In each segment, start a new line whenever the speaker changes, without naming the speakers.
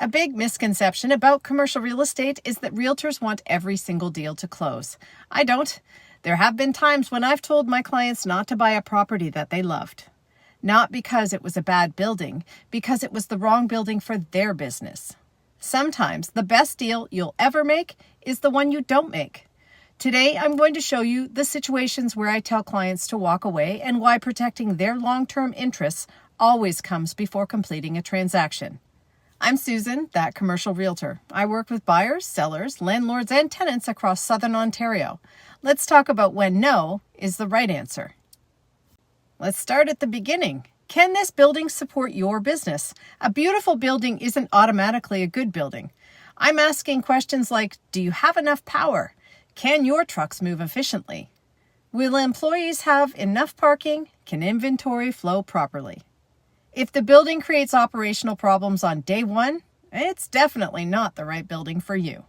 A big misconception about commercial real estate is that realtors want every single deal to close. I don't. There have been times when I've told my clients not to buy a property that they loved. Not because it was a bad building, because it was the wrong building for their business. Sometimes the best deal you'll ever make is the one you don't make. Today, I'm going to show you the situations where I tell clients to walk away and why protecting their long-term interests always comes before completing a transaction. I'm Susan, that commercial realtor. I work with buyers, sellers, landlords, and tenants across Southern Ontario. Let's talk about when no is the right answer. Let's start at the beginning. Can this building support your business? A beautiful building isn't automatically a good building. I'm asking questions like, do you have enough power? Can your trucks move efficiently? Will employees have enough parking? Can inventory flow properly? If the building creates operational problems on day one, it's definitely not the right building for you.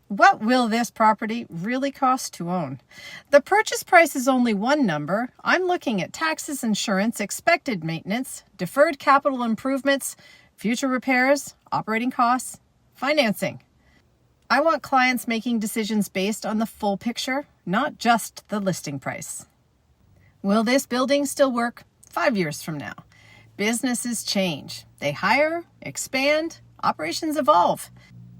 What will this property really cost to own? The purchase price is only one number. I'm looking at taxes, insurance, expected maintenance, deferred capital improvements, future repairs, operating costs, financing. I want clients making decisions based on the full picture, not just the listing price. Will this building still work 5 years from now? Businesses change. They hire, expand, operations evolve.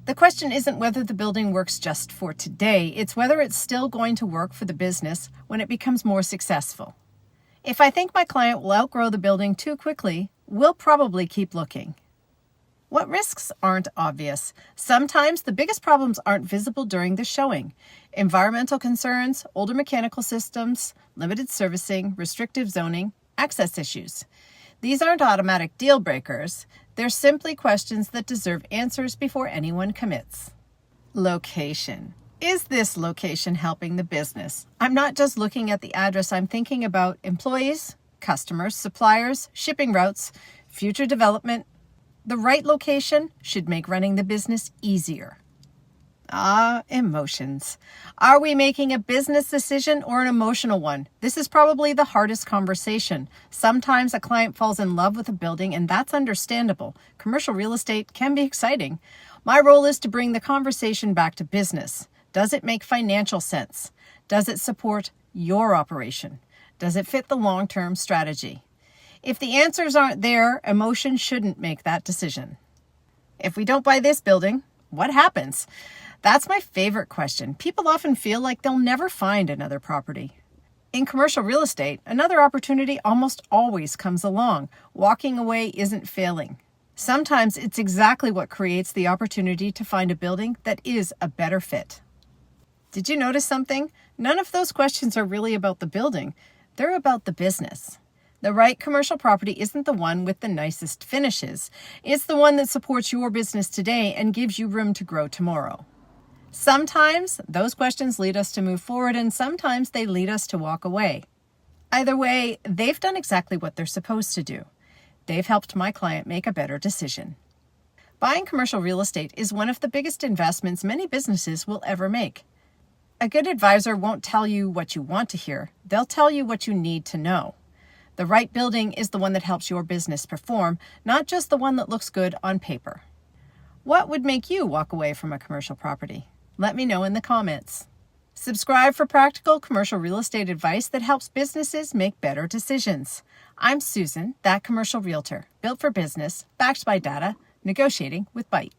The question isn't whether the building works just for today, it's whether it's still going to work for the business when it becomes more successful. If I think my client will outgrow the building too quickly, we'll probably keep looking. What risks aren't obvious? Sometimes the biggest problems aren't visible during the showing. Environmental concerns, older mechanical systems, limited servicing, restrictive zoning, access issues. These aren't automatic deal breakers. They're simply questions that deserve answers before anyone commits. Location. Is this location helping the business? I'm not just looking at the address. I'm thinking about employees, customers, suppliers, shipping routes, future development. The right location should make running the business easier. Emotions. Are we making a business decision or an emotional one? This is probably the hardest conversation. Sometimes a client falls in love with a building, and that's understandable. Commercial real estate can be exciting. My role is to bring the conversation back to business. Does it make financial sense? Does it support your operation? Does it fit the long-term strategy? If the answers aren't there, emotion shouldn't make that decision. If we don't buy this building, what happens? That's my favorite question. People often feel like they'll never find another property. In commercial real estate, another opportunity almost always comes along. Walking away isn't failing. Sometimes it's exactly what creates the opportunity to find a building that is a better fit. Did you notice something? None of those questions are really about the building. They're about the business. The right commercial property isn't the one with the nicest finishes. It's the one that supports your business today and gives you room to grow tomorrow. Sometimes those questions lead us to move forward, and sometimes they lead us to walk away. Either way, they've done exactly what they're supposed to do. They've helped my client make a better decision. Buying commercial real estate is one of the biggest investments many businesses will ever make. A good advisor won't tell you what you want to hear. They'll tell you what you need to know. The right building is the one that helps your business perform, not just the one that looks good on paper. What would make you walk away from a commercial property? Let me know in the comments. Subscribe for practical commercial real estate advice that helps businesses make better decisions. I'm Susan, that commercial realtor, built for business, backed by data, negotiating with bite.